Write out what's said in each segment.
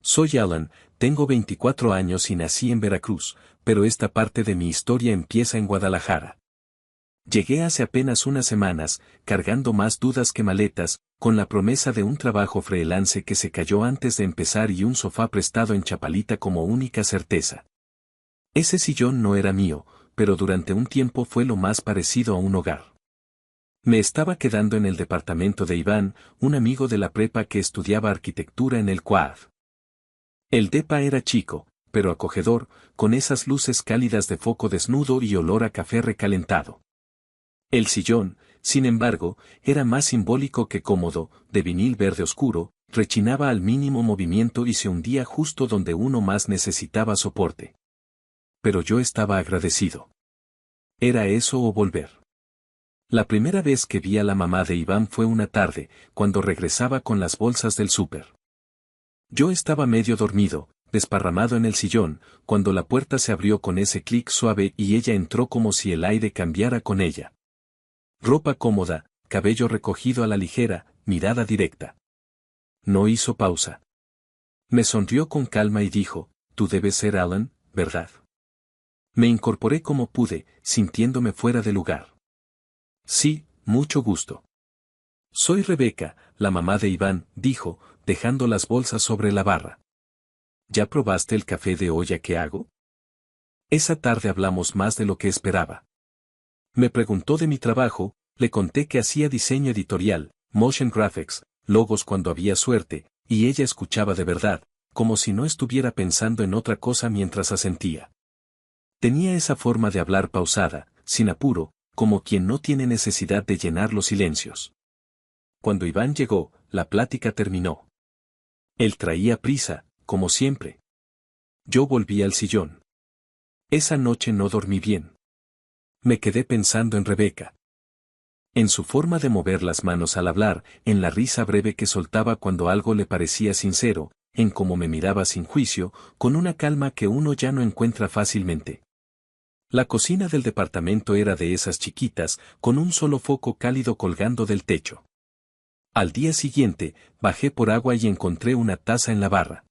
Soy Alan, tengo 24 años y nací en Veracruz, pero esta parte de mi historia empieza en Guadalajara. Llegué hace apenas unas semanas, cargando más dudas que maletas, con la promesa de un trabajo freelance que se cayó antes de empezar y un sofá prestado en Chapalita como única certeza. Ese sillón no era mío, pero durante un tiempo fue lo más parecido a un hogar. Me estaba quedando en el departamento de Iván, un amigo de la prepa que estudiaba arquitectura en el CUAD. El depa era chico, pero acogedor, con esas luces cálidas de foco desnudo y olor a café recalentado. El sillón, sin embargo, era más simbólico que cómodo, de vinil verde oscuro, rechinaba al mínimo movimiento y se hundía justo donde uno más necesitaba soporte. Pero yo estaba agradecido. Era eso o volver. La primera vez que vi a la mamá de Iván fue una tarde, cuando regresaba con las bolsas del súper. Yo estaba medio dormido, desparramado en el sillón, cuando la puerta se abrió con ese clic suave y ella entró como si el aire cambiara con ella. Ropa cómoda, cabello recogido a la ligera, mirada directa. No hizo pausa. Me sonrió con calma y dijo, «Tú debes ser Alan, ¿verdad?» Me incorporé como pude, sintiéndome fuera de lugar. «Sí, mucho gusto. Soy Rebeca, la mamá de Iván», dijo, dejando las bolsas sobre la barra. «¿Ya probaste el café de olla que hago?» Esa tarde hablamos más de lo que esperaba. Me preguntó de mi trabajo, le conté que hacía diseño editorial, motion graphics, logos cuando había suerte, y ella escuchaba de verdad, como si no estuviera pensando en otra cosa mientras asentía. Tenía esa forma de hablar pausada, sin apuro, como quien no tiene necesidad de llenar los silencios. Cuando Iván llegó, la plática terminó. Él traía prisa, como siempre. Yo volví al sillón. Esa noche no dormí bien. Me quedé pensando en Rebeca. En su forma de mover las manos al hablar, en la risa breve que soltaba cuando algo le parecía sincero, en cómo me miraba sin juicio, con una calma que uno ya no encuentra fácilmente. La cocina del departamento era de esas chiquitas, con un solo foco cálido colgando del techo. Al día siguiente, bajé por agua y encontré una taza en la barra.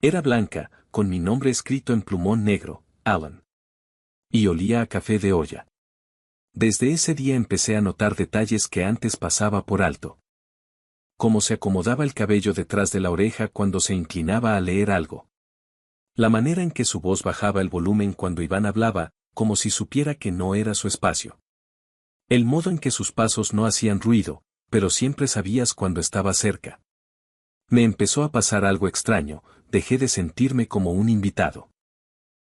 Era blanca, con mi nombre escrito en plumón negro, Alan. Y olía a café de olla. Desde ese día empecé a notar detalles que antes pasaba por alto. Cómo se acomodaba el cabello detrás de la oreja cuando se inclinaba a leer algo. La manera en que su voz bajaba el volumen cuando Iván hablaba, como si supiera que no era su espacio. El modo en que sus pasos no hacían ruido, pero siempre sabías cuando estaba cerca. Me empezó a pasar algo extraño, dejé de sentirme como un invitado.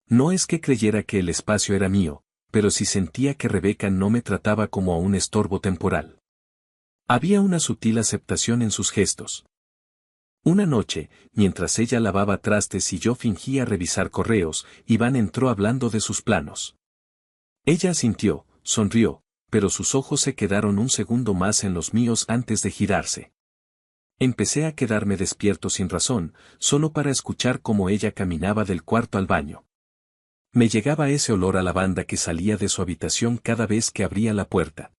No es que creyera que el espacio era mío, pero sí sentía que Rebeca no me trataba como a un estorbo temporal. Había una sutil aceptación en sus gestos. Una noche, mientras ella lavaba trastes y yo fingía revisar correos, Iván entró hablando de sus planos. Ella asintió, sonrió, pero sus ojos se quedaron un segundo más en los míos antes de girarse. Empecé a quedarme despierto sin razón, solo para escuchar cómo ella caminaba del cuarto al baño. Me llegaba ese olor a lavanda que salía de su habitación cada vez que abría la puerta.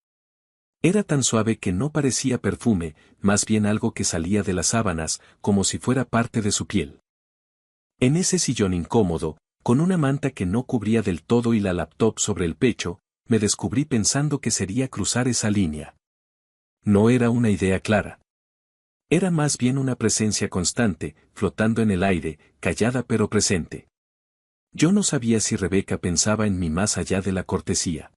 Era tan suave que no parecía perfume, más bien algo que salía de las sábanas, como si fuera parte de su piel. En ese sillón incómodo, con una manta que no cubría del todo y la laptop sobre el pecho, me descubrí pensando que sería cruzar esa línea. No era una idea clara. Era más bien una presencia constante, flotando en el aire, callada pero presente. Yo no sabía si Rebeca pensaba en mí más allá de la cortesía.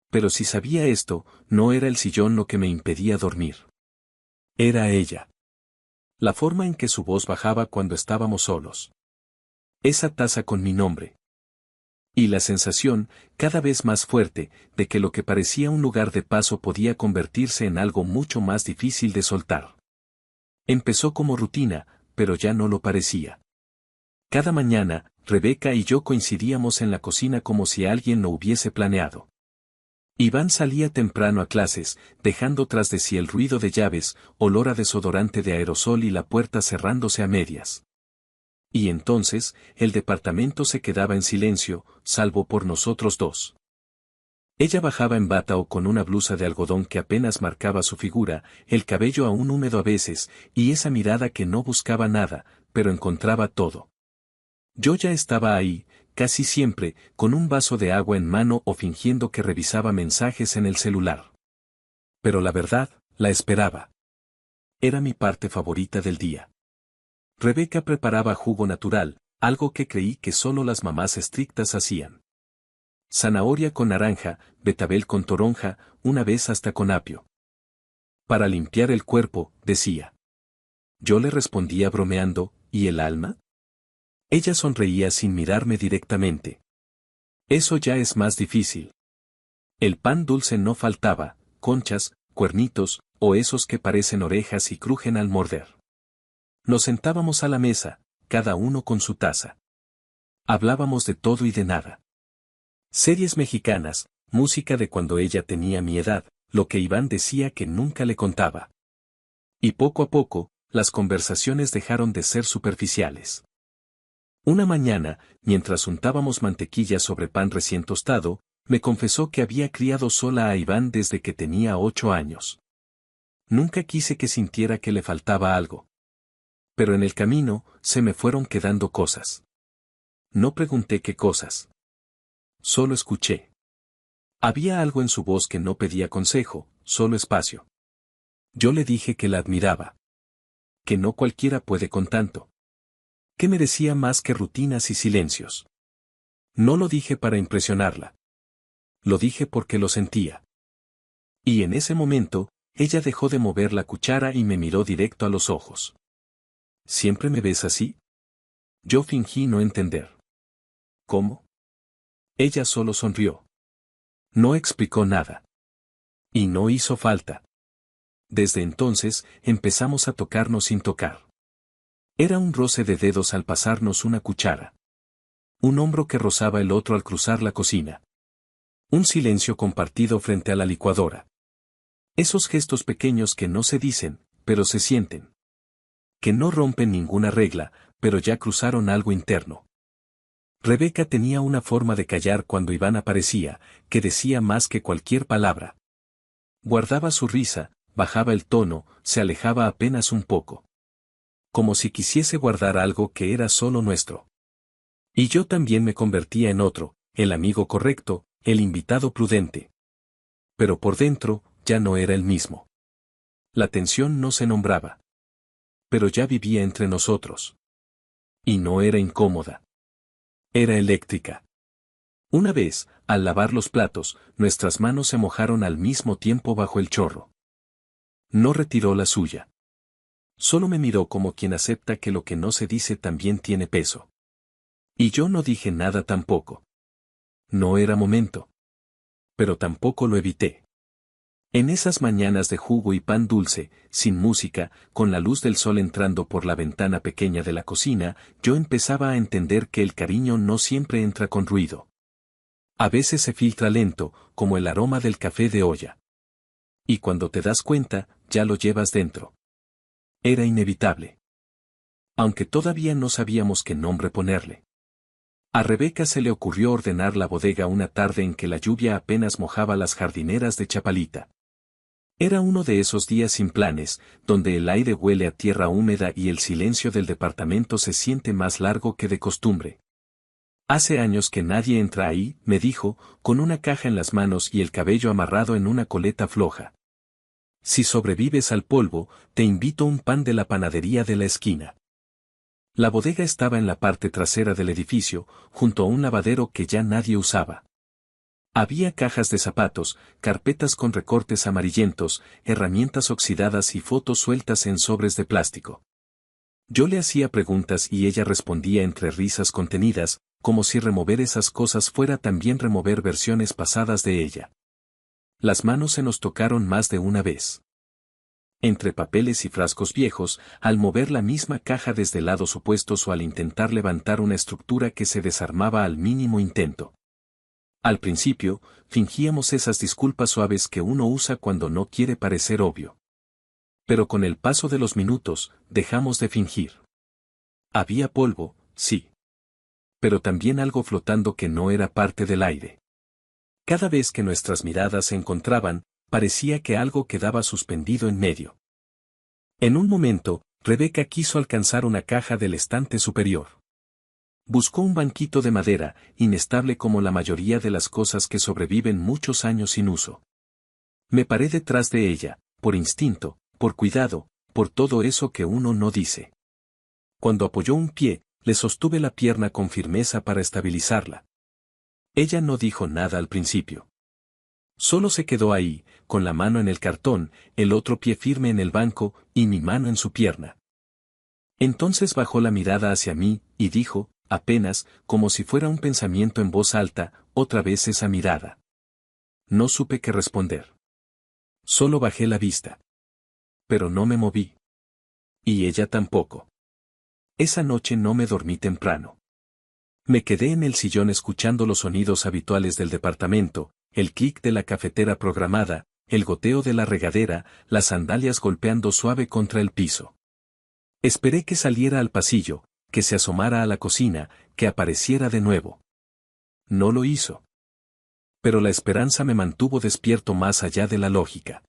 Pero si sabía esto, no era el sillón lo que me impedía dormir. Era ella. La forma en que su voz bajaba cuando estábamos solos. Esa taza con mi nombre. Y la sensación, cada vez más fuerte, de que lo que parecía un lugar de paso podía convertirse en algo mucho más difícil de soltar. Empezó como rutina, pero ya no lo parecía. Cada mañana, Rebeca y yo coincidíamos en la cocina como si alguien lo hubiese planeado. Iván salía temprano a clases, dejando tras de sí el ruido de llaves, olor a desodorante de aerosol y la puerta cerrándose a medias. Y entonces, el departamento se quedaba en silencio, salvo por nosotros dos. Ella bajaba en bata o con una blusa de algodón que apenas marcaba su figura, el cabello aún húmedo a veces, y esa mirada que no buscaba nada, pero encontraba todo. Yo ya estaba ahí, casi siempre, con un vaso de agua en mano o fingiendo que revisaba mensajes en el celular. Pero la verdad, la esperaba. Era mi parte favorita del día. Rebeca preparaba jugo natural, algo que creí que solo las mamás estrictas hacían. Zanahoria con naranja, betabel con toronja, una vez hasta con apio. Para limpiar el cuerpo, decía. Yo le respondía bromeando, ¿y el alma? Ella sonreía sin mirarme directamente. Eso ya es más difícil. El pan dulce no faltaba, conchas, cuernitos, o esos que parecen orejas y crujen al morder. Nos sentábamos a la mesa, cada uno con su taza. Hablábamos de todo y de nada. Series mexicanas, música de cuando ella tenía mi edad, lo que Iván decía que nunca le contaba. Y poco a poco, las conversaciones dejaron de ser superficiales. Una mañana, mientras untábamos mantequilla sobre pan recién tostado, me confesó que había criado sola a Iván desde que tenía 8 años. Nunca quise que sintiera que le faltaba algo. Pero en el camino, se me fueron quedando cosas. No pregunté qué cosas. Solo escuché. Había algo en su voz que no pedía consejo, solo espacio. Yo le dije que la admiraba. Que no cualquiera puede con tanto. Que merecía más que rutinas y silencios. No lo dije para impresionarla. Lo dije porque lo sentía. Y en ese momento, ella dejó de mover la cuchara y me miró directo a los ojos. ¿Siempre me ves así? Yo fingí no entender. ¿Cómo? Ella solo sonrió. No explicó nada. Y no hizo falta. Desde entonces, empezamos a tocarnos sin tocar. Era un roce de dedos al pasarnos una cuchara. Un hombro que rozaba el otro al cruzar la cocina. Un silencio compartido frente a la licuadora. Esos gestos pequeños que no se dicen, pero se sienten. Que no rompen ninguna regla, pero ya cruzaron algo interno. Rebeca tenía una forma de callar cuando Iván aparecía, que decía más que cualquier palabra. Guardaba su risa, bajaba el tono, se alejaba apenas un poco. Como si quisiese guardar algo que era solo nuestro. Y yo también me convertía en otro, el amigo correcto, el invitado prudente. Pero por dentro, ya no era el mismo. La tensión no se nombraba. Pero ya vivía entre nosotros. Y no era incómoda. Era eléctrica. Una vez, al lavar los platos, nuestras manos se mojaron al mismo tiempo bajo el chorro. No retiró la suya. Solo me miró como quien acepta que lo que no se dice también tiene peso. Y yo no dije nada tampoco. No era momento. Pero tampoco lo evité. En esas mañanas de jugo y pan dulce, sin música, con la luz del sol entrando por la ventana pequeña de la cocina, yo empezaba a entender que el cariño no siempre entra con ruido. A veces se filtra lento, como el aroma del café de olla. Y cuando te das cuenta, ya lo llevas dentro. Era inevitable. Aunque todavía no sabíamos qué nombre ponerle. A Rebeca se le ocurrió ordenar la bodega una tarde en que la lluvia apenas mojaba las jardineras de Chapalita. Era uno de esos días sin planes, donde el aire huele a tierra húmeda y el silencio del departamento se siente más largo que de costumbre. Hace años que nadie entra ahí, me dijo, con una caja en las manos y el cabello amarrado en una coleta floja. Si sobrevives al polvo, te invito un pan de la panadería de la esquina. La bodega estaba en la parte trasera del edificio, junto a un lavadero que ya nadie usaba. Había cajas de zapatos, carpetas con recortes amarillentos, herramientas oxidadas y fotos sueltas en sobres de plástico. Yo le hacía preguntas y ella respondía entre risas contenidas, como si remover esas cosas fuera también remover versiones pasadas de ella. Las manos se nos tocaron más de una vez. Entre papeles y frascos viejos, al mover la misma caja desde lados opuestos o al intentar levantar una estructura que se desarmaba al mínimo intento. Al principio, fingíamos esas disculpas suaves que uno usa cuando no quiere parecer obvio. Pero con el paso de los minutos, dejamos de fingir. Había polvo, sí. Pero también algo flotando que no era parte del aire. Cada vez que nuestras miradas se encontraban, parecía que algo quedaba suspendido en medio. En un momento, Rebeca quiso alcanzar una caja del estante superior. Buscó un banquito de madera, inestable como la mayoría de las cosas que sobreviven muchos años sin uso. Me paré detrás de ella, por instinto, por cuidado, por todo eso que uno no dice. Cuando apoyó un pie, le sostuve la pierna con firmeza para estabilizarla. Ella no dijo nada al principio. Solo se quedó ahí, con la mano en el cartón, el otro pie firme en el banco, y mi mano en su pierna. Entonces bajó la mirada hacia mí, y dijo, apenas, como si fuera un pensamiento en voz alta, otra vez esa mirada. No supe qué responder. Solo bajé la vista. Pero no me moví. Y ella tampoco. Esa noche no me dormí temprano. Me quedé en el sillón escuchando los sonidos habituales del departamento, el clic de la cafetera programada, el goteo de la regadera, las sandalias golpeando suave contra el piso. Esperé que saliera al pasillo, que se asomara a la cocina, que apareciera de nuevo. No lo hizo. Pero la esperanza me mantuvo despierto más allá de la lógica.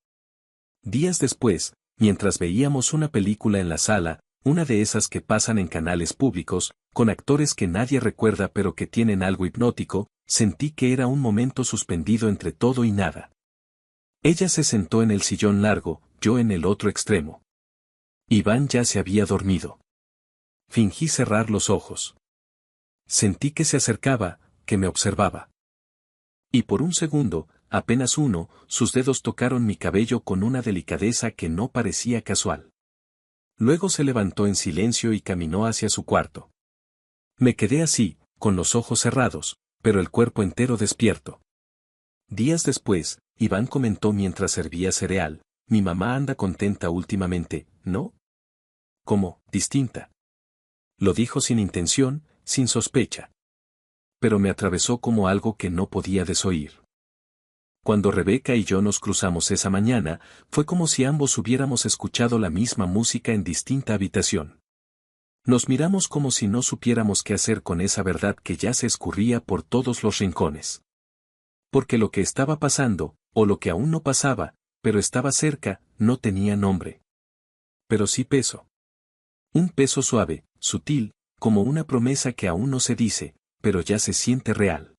Días después, mientras veíamos una película en la sala, una de esas que pasan en canales públicos, con actores que nadie recuerda pero que tienen algo hipnótico, sentí que era un momento suspendido entre todo y nada. Ella se sentó en el sillón largo, yo en el otro extremo. Iván ya se había dormido. Fingí cerrar los ojos. Sentí que se acercaba, que me observaba. Y por un segundo, apenas uno, sus dedos tocaron mi cabello con una delicadeza que no parecía casual. Luego se levantó en silencio y caminó hacia su cuarto. Me quedé así, con los ojos cerrados, pero el cuerpo entero despierto. Días después, Iván comentó mientras servía cereal, mi mamá anda contenta últimamente, ¿no? ¿Cómo, distinta? Lo dijo sin intención, sin sospecha. Pero me atravesó como algo que no podía desoír. Cuando Rebeca y yo nos cruzamos esa mañana, fue como si ambos hubiéramos escuchado la misma música en distinta habitación. Nos miramos como si no supiéramos qué hacer con esa verdad que ya se escurría por todos los rincones. Porque lo que estaba pasando, o lo que aún no pasaba, pero estaba cerca, no tenía nombre. Pero sí peso. Un peso suave, sutil, como una promesa que aún no se dice, pero ya se siente real.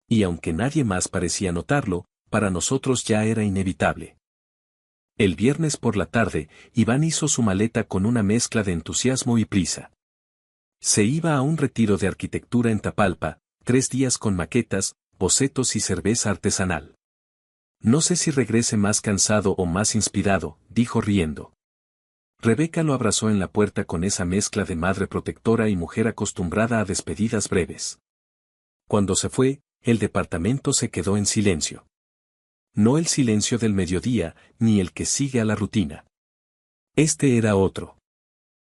Y aunque nadie más parecía notarlo, para nosotros ya era inevitable. El viernes por la tarde, Iván hizo su maleta con una mezcla de entusiasmo y prisa. Se iba a un retiro de arquitectura en Tapalpa, 3 días con maquetas, bocetos y cerveza artesanal. No sé si regrese más cansado o más inspirado, dijo riendo. Rebeca lo abrazó en la puerta con esa mezcla de madre protectora y mujer acostumbrada a despedidas breves. Cuando se fue, el departamento se quedó en silencio. No el silencio del mediodía, ni el que sigue a la rutina. Este era otro.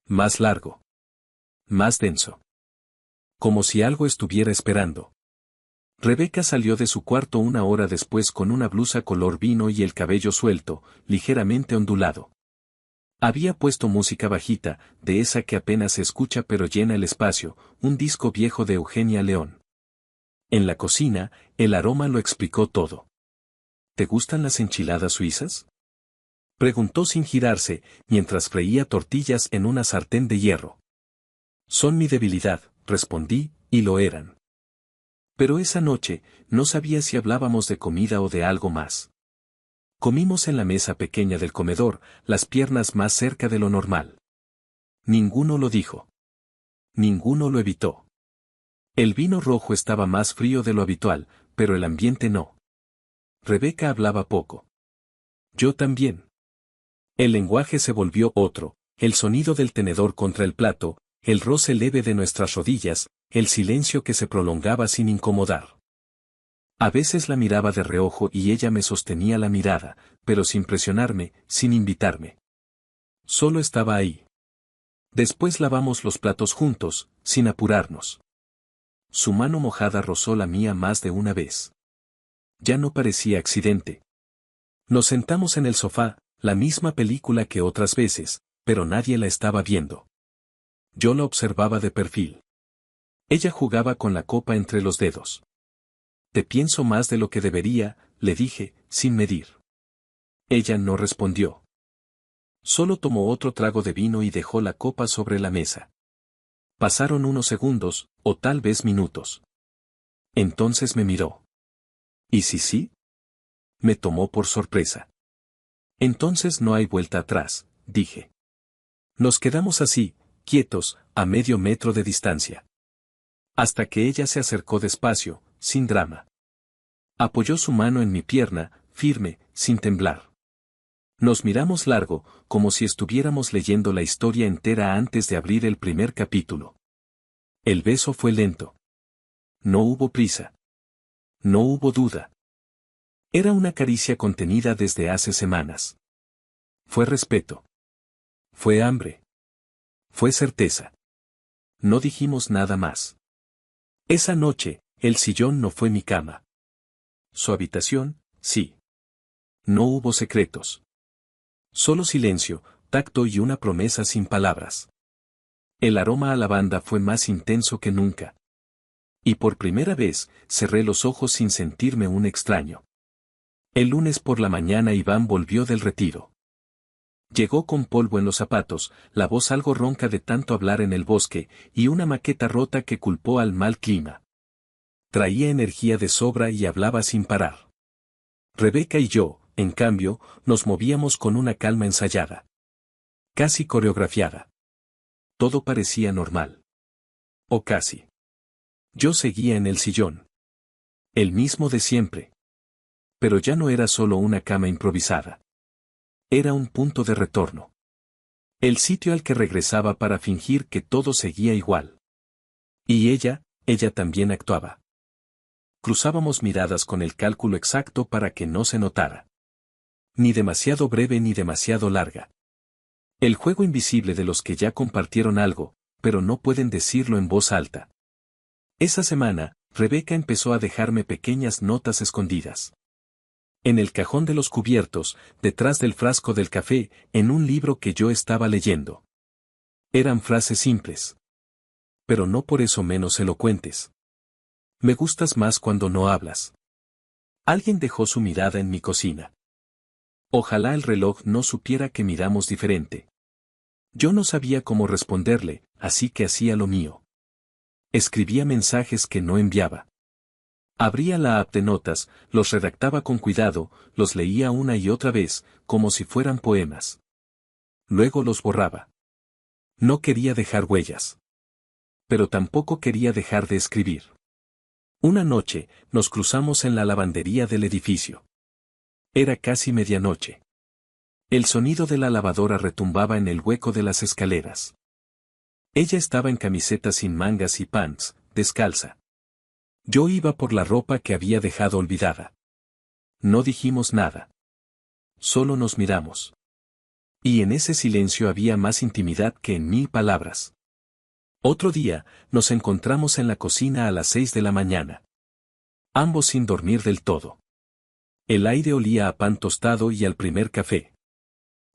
Más largo. Más denso. Como si algo estuviera esperando. Rebeca salió de su cuarto una hora después con una blusa color vino y el cabello suelto, ligeramente ondulado. Había puesto música bajita, de esa que apenas se escucha pero llena el espacio, un disco viejo de Eugenia León. En la cocina, el aroma lo explicó todo. ¿Te gustan las enchiladas suizas? Preguntó sin girarse, mientras freía tortillas en una sartén de hierro. Son mi debilidad, respondí, y lo eran. Pero esa noche, no sabía si hablábamos de comida o de algo más. Comimos en la mesa pequeña del comedor, las piernas más cerca de lo normal. Ninguno lo dijo. Ninguno lo evitó. El vino rojo estaba más frío de lo habitual, pero el ambiente no. Rebeca hablaba poco. Yo también. El lenguaje se volvió otro, el sonido del tenedor contra el plato, el roce leve de nuestras rodillas, el silencio que se prolongaba sin incomodar. A veces la miraba de reojo y ella me sostenía la mirada, pero sin presionarme, sin invitarme. Solo estaba ahí. Después lavamos los platos juntos, sin apurarnos. Su mano mojada rozó la mía más de una vez. Ya no parecía accidente. Nos sentamos en el sofá, la misma película que otras veces, pero nadie la estaba viendo. Yo la observaba de perfil. Ella jugaba con la copa entre los dedos. Te pienso más de lo que debería, le dije, sin medir. Ella no respondió. Solo tomó otro trago de vino y dejó la copa sobre la mesa. Pasaron unos segundos, o tal vez minutos. Entonces me miró. ¿Y si sí? Me tomó por sorpresa. Entonces no hay vuelta atrás, dije. Nos quedamos así, quietos, a medio metro de distancia. Hasta que ella se acercó despacio, sin drama. Apoyó su mano en mi pierna, firme, sin temblar. Nos miramos largo, como si estuviéramos leyendo la historia entera antes de abrir el primer capítulo. El beso fue lento. No hubo prisa. No hubo duda. Era una caricia contenida desde hace semanas. Fue respeto. Fue hambre. Fue certeza. No dijimos nada más. Esa noche, el sillón no fue mi cama. Su habitación, sí. No hubo secretos. Solo silencio, tacto y una promesa sin palabras. El aroma a lavanda fue más intenso que nunca. Y por primera vez, cerré los ojos sin sentirme un extraño. El lunes por la mañana Iván volvió del retiro. Llegó con polvo en los zapatos, la voz algo ronca de tanto hablar en el bosque, y una maqueta rota que culpó al mal clima. Traía energía de sobra y hablaba sin parar. Rebeca y yo, en cambio, nos movíamos con una calma ensayada. Casi coreografiada. Todo parecía normal. O casi. Yo seguía en el sillón. El mismo de siempre. Pero ya no era solo una cama improvisada. Era un punto de retorno. El sitio al que regresaba para fingir que todo seguía igual. Y ella también actuaba. Cruzábamos miradas con el cálculo exacto para que no se notara. Ni demasiado breve ni demasiado larga. El juego invisible de los que ya compartieron algo, pero no pueden decirlo en voz alta. Esa semana, Rebeca empezó a dejarme pequeñas notas escondidas. En el cajón de los cubiertos, detrás del frasco del café, en un libro que yo estaba leyendo. Eran frases simples. Pero no por eso menos elocuentes. Me gustas más cuando no hablas. Alguien dejó su mirada en mi cocina. Ojalá el reloj no supiera que miramos diferente. Yo no sabía cómo responderle, así que hacía lo mío. Escribía mensajes que no enviaba. Abría la app de notas, los redactaba con cuidado, los leía una y otra vez, como si fueran poemas. Luego los borraba. No quería dejar huellas. Pero tampoco quería dejar de escribir. Una noche, nos cruzamos en la lavandería del edificio. Era casi medianoche. El sonido de la lavadora retumbaba en el hueco de las escaleras. Ella estaba en camiseta sin mangas y pants, descalza. Yo iba por la ropa que había dejado olvidada. No dijimos nada. Solo nos miramos. Y en ese silencio había más intimidad que en 1000 palabras. Otro día, nos encontramos en la cocina a las 6 de la mañana. Ambos sin dormir del todo. El aire olía a pan tostado y al primer café.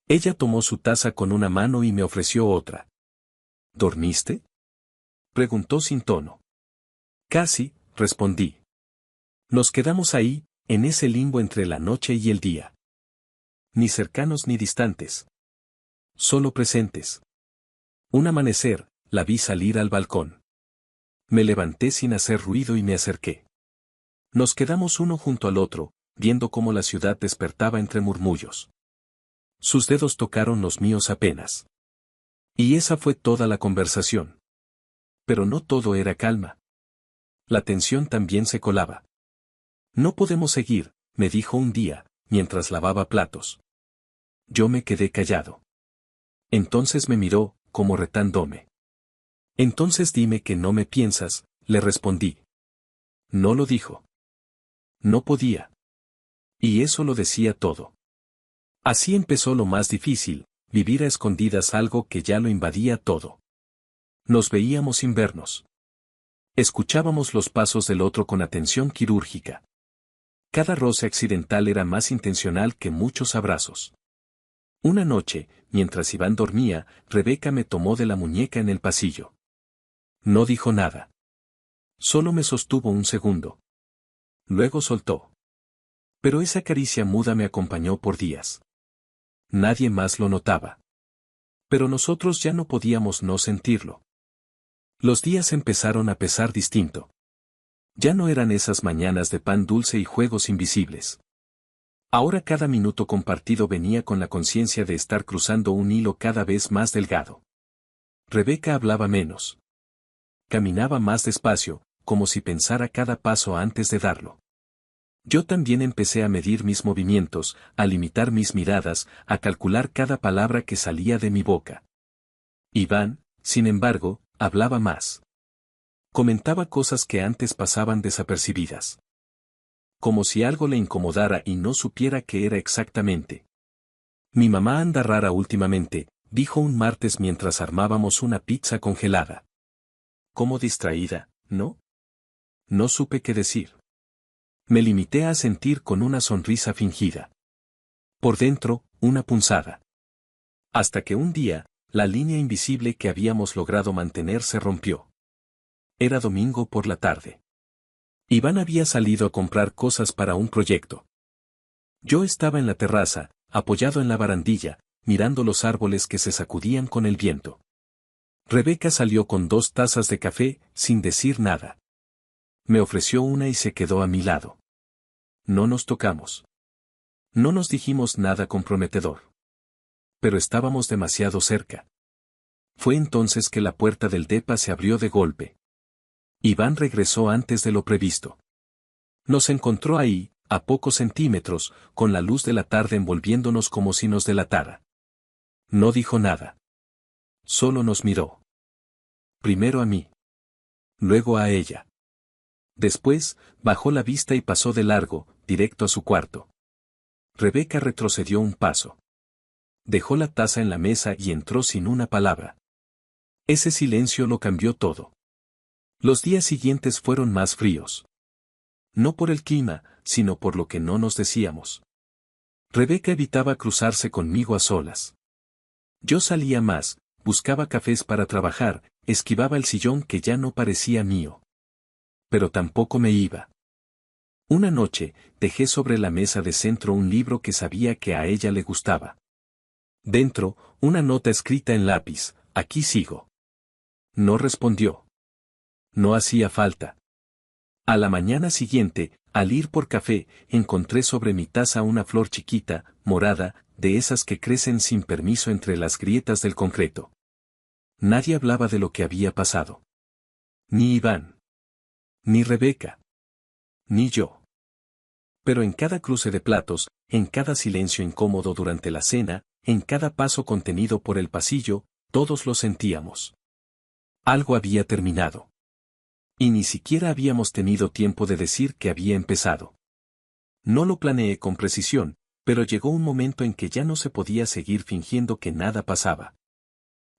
Ella tomó su taza con una mano y me ofreció otra. ¿Dormiste?, preguntó sin tono. Casi, respondí. Nos quedamos ahí, en ese limbo entre la noche y el día. Ni cercanos ni distantes. Solo presentes. Un amanecer, la vi salir al balcón. Me levanté sin hacer ruido y me acerqué. Nos quedamos uno junto al otro, viendo cómo la ciudad despertaba entre murmullos. Sus dedos tocaron los míos apenas. Y esa fue toda la conversación. Pero no todo era calma. La tensión también se colaba. No podemos seguir, me dijo un día, mientras lavaba platos. Yo me quedé callado. Entonces me miró, como retándome. Entonces dime que no me piensas, le respondí. No lo dijo. No podía. Y eso lo decía todo. Así empezó lo más difícil, vivir a escondidas algo que ya lo invadía todo. Nos veíamos sin vernos. Escuchábamos los pasos del otro con atención quirúrgica. Cada roce accidental era más intencional que muchos abrazos. Una noche, mientras Iván dormía, Rebeca me tomó de la muñeca en el pasillo. No dijo nada. Solo me sostuvo un segundo. Luego soltó. Pero esa caricia muda me acompañó por días. Nadie más lo notaba. Pero nosotros ya no podíamos no sentirlo. Los días empezaron a pesar distinto. Ya no eran esas mañanas de pan dulce y juegos invisibles. Ahora cada minuto compartido venía con la conciencia de estar cruzando un hilo cada vez más delgado. Rebeca hablaba menos. Caminaba más despacio, como si pensara cada paso antes de darlo. Yo también empecé a medir mis movimientos, a limitar mis miradas, a calcular cada palabra que salía de mi boca. Iván, sin embargo, hablaba más. Comentaba cosas que antes pasaban desapercibidas. Como si algo le incomodara y no supiera qué era exactamente. Mi mamá anda rara últimamente, dijo un martes mientras armábamos una pizza congelada. Como distraída, ¿no? No supe qué decir. Me limité a sentir con una sonrisa fingida. Por dentro, una punzada. Hasta que un día, la línea invisible que habíamos logrado mantener se rompió. Era domingo por la tarde. Iván había salido a comprar cosas para un proyecto. Yo estaba en la terraza, apoyado en la barandilla, mirando los árboles que se sacudían con el viento. Rebeca salió con 2 tazas de café, sin decir nada. Me ofreció una y se quedó a mi lado. No nos tocamos. No nos dijimos nada comprometedor. Pero estábamos demasiado cerca. Fue entonces que la puerta del depa se abrió de golpe. Iván regresó antes de lo previsto. Nos encontró ahí, a pocos centímetros, con la luz de la tarde envolviéndonos como si nos delatara. No dijo nada. Solo nos miró. Primero a mí. Luego a ella. Después, bajó la vista y pasó de largo, directo a su cuarto. Rebeca retrocedió un paso. Dejó la taza en la mesa y entró sin una palabra. Ese silencio lo cambió todo. Los días siguientes fueron más fríos. No por el clima, sino por lo que no nos decíamos. Rebeca evitaba cruzarse conmigo a solas. Yo salía más, buscaba cafés para trabajar, esquivaba el sillón que ya no parecía mío. Pero tampoco me iba. Una noche, dejé sobre la mesa de centro un libro que sabía que a ella le gustaba. Dentro, una nota escrita en lápiz, aquí sigo. No respondió. No hacía falta. A la mañana siguiente, al ir por café, encontré sobre mi taza una flor chiquita, morada, de esas que crecen sin permiso entre las grietas del concreto. Nadie hablaba de lo que había pasado. Ni Iván. Ni Rebeca. Ni yo. Pero en cada cruce de platos, en cada silencio incómodo durante la cena, en cada paso contenido por el pasillo, todos lo sentíamos. Algo había terminado. Y ni siquiera habíamos tenido tiempo de decir que había empezado. No lo planeé con precisión, pero llegó un momento en que ya no se podía seguir fingiendo que nada pasaba.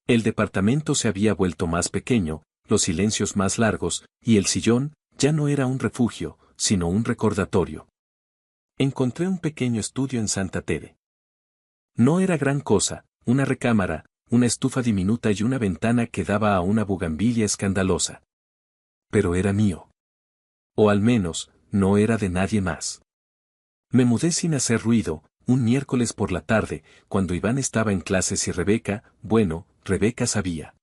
El departamento se había vuelto más pequeño, los silencios más largos, y el sillón ya no era un refugio, sino un recordatorio. Encontré un pequeño estudio en Santa Tere. No era gran cosa, una recámara, una estufa diminuta y una ventana que daba a una bugambilia escandalosa. Pero era mío. O al menos, no era de nadie más. Me mudé sin hacer ruido, un miércoles por la tarde, cuando Iván estaba en clases y Rebeca sabía.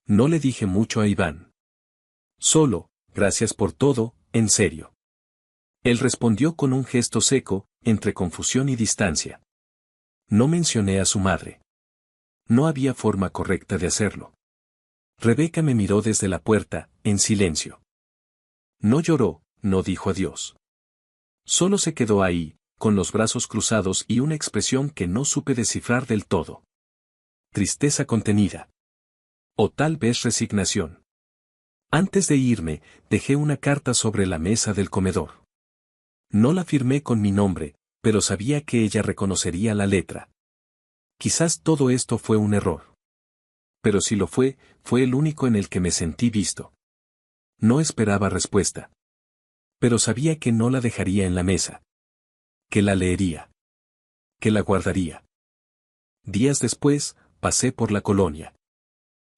No le dije mucho a Iván. Solo, gracias por todo, en serio. Él respondió con un gesto seco, entre confusión y distancia. No mencioné a su madre. No había forma correcta de hacerlo. Rebeca me miró desde la puerta, en silencio. No lloró, no dijo adiós. Solo se quedó ahí, con los brazos cruzados y una expresión que no supe descifrar del todo. Tristeza contenida. O tal vez resignación. Antes de irme, dejé una carta sobre la mesa del comedor. No la firmé con mi nombre, pero sabía que ella reconocería la letra. Quizás todo esto fue un error. Pero si lo fue, fue el único en el que me sentí visto. No esperaba respuesta. Pero sabía que no la dejaría en la mesa. Que la leería. Que la guardaría. Días después, pasé por la colonia.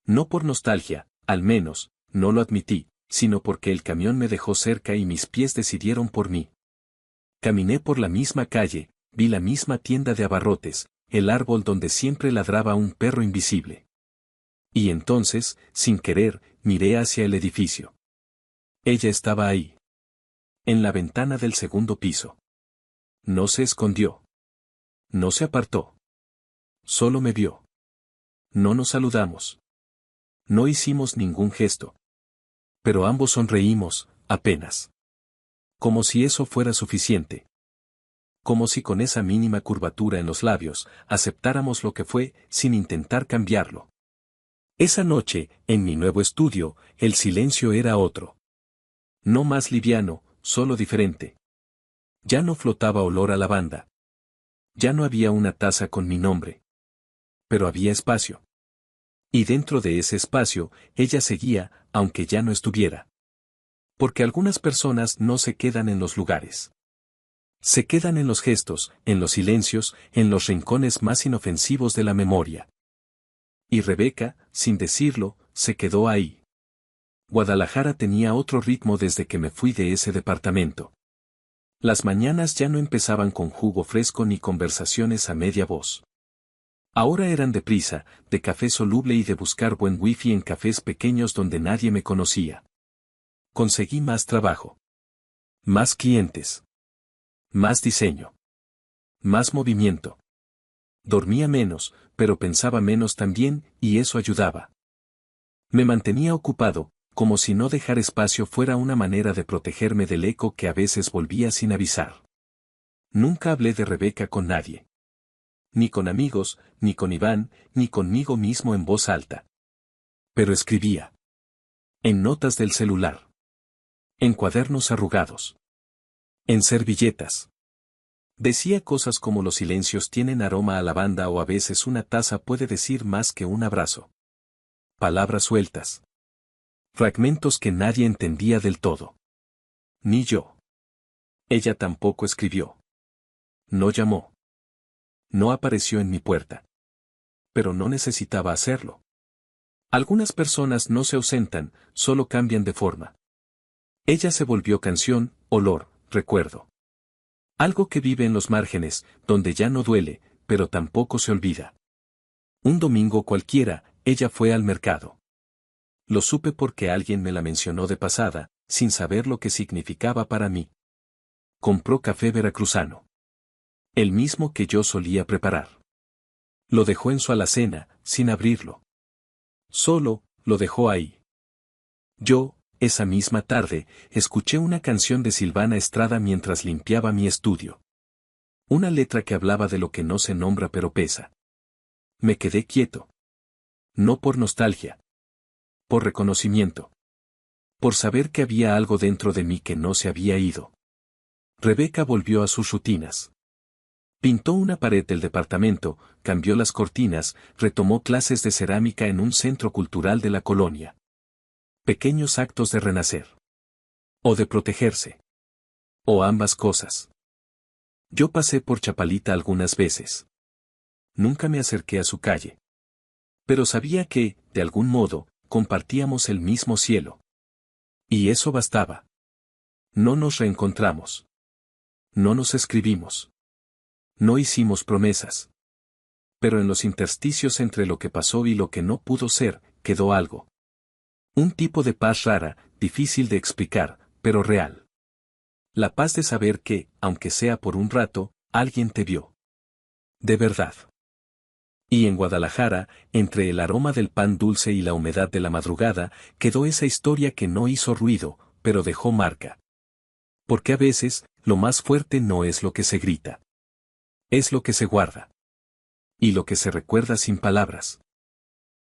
No por nostalgia, al menos, no lo admití, sino porque el camión me dejó cerca y mis pies decidieron por mí. Caminé por la misma calle, vi la misma tienda de abarrotes, el árbol donde siempre ladraba un perro invisible. Y entonces, sin querer, miré hacia el edificio. Ella estaba ahí. En la ventana del segundo piso. No se escondió. No se apartó. Solo me vio. No nos saludamos. No hicimos ningún gesto. Pero ambos sonreímos, apenas. Como si eso fuera suficiente. Como si con esa mínima curvatura en los labios, aceptáramos lo que fue, sin intentar cambiarlo. Esa noche, en mi nuevo estudio, el silencio era otro. No más liviano, solo diferente. Ya no flotaba olor a lavanda. Ya no había una taza con mi nombre. Pero había espacio. Y dentro de ese espacio, ella seguía, aunque ya no estuviera. Porque algunas personas no se quedan en los lugares. Se quedan en los gestos, en los silencios, en los rincones más inofensivos de la memoria. Y Rebeca, sin decirlo, se quedó ahí. Guadalajara tenía otro ritmo desde que me fui de ese departamento. Las mañanas ya no empezaban con jugo fresco ni conversaciones a media voz. Ahora eran de prisa, de café soluble y de buscar buen wifi en cafés pequeños donde nadie me conocía. Conseguí más trabajo. Más clientes. Más diseño. Más movimiento. Dormía menos, pero pensaba menos también, y eso ayudaba. Me mantenía ocupado, como si no dejar espacio fuera una manera de protegerme del eco que a veces volvía sin avisar. Nunca hablé de Rebeca con nadie. Ni con amigos, ni con Iván, ni conmigo mismo en voz alta. Pero escribía. En notas del celular. En cuadernos arrugados. En servilletas. Decía cosas como los silencios tienen aroma a lavanda o a veces una taza puede decir más que un abrazo. Palabras sueltas. Fragmentos que nadie entendía del todo. Ni yo. Ella tampoco escribió. No llamó. No apareció en mi puerta. Pero no necesitaba hacerlo. Algunas personas no se ausentan, solo cambian de forma. Ella se volvió canción, olor, recuerdo. Algo que vive en los márgenes, donde ya no duele, pero tampoco se olvida. Un domingo cualquiera, ella fue al mercado. Lo supe porque alguien me la mencionó de pasada, sin saber lo que significaba para mí. Compró café veracruzano. El mismo que yo solía preparar. Lo dejó en su alacena, sin abrirlo. Solo, lo dejó ahí. Yo, esa misma tarde, escuché una canción de Silvana Estrada mientras limpiaba mi estudio. Una letra que hablaba de lo que no se nombra pero pesa. Me quedé quieto. No por nostalgia. Por reconocimiento. Por saber que había algo dentro de mí que no se había ido. Rebeca volvió a sus rutinas. Pintó una pared del departamento, cambió las cortinas, retomó clases de cerámica en un centro cultural de la colonia. Pequeños actos de renacer. O de protegerse. O ambas cosas. Yo pasé por Chapalita algunas veces. Nunca me acerqué a su calle. Pero sabía que, de algún modo, compartíamos el mismo cielo. Y eso bastaba. No nos reencontramos. No nos escribimos. No hicimos promesas. Pero en los intersticios entre lo que pasó y lo que no pudo ser, quedó algo. Un tipo de paz rara, difícil de explicar, pero real. La paz de saber que, aunque sea por un rato, alguien te vio. De verdad. Y en Guadalajara, entre el aroma del pan dulce y la humedad de la madrugada, quedó esa historia que no hizo ruido, pero dejó marca. Porque a veces, lo más fuerte no es lo que se grita. Es lo que se guarda. Y lo que se recuerda sin palabras.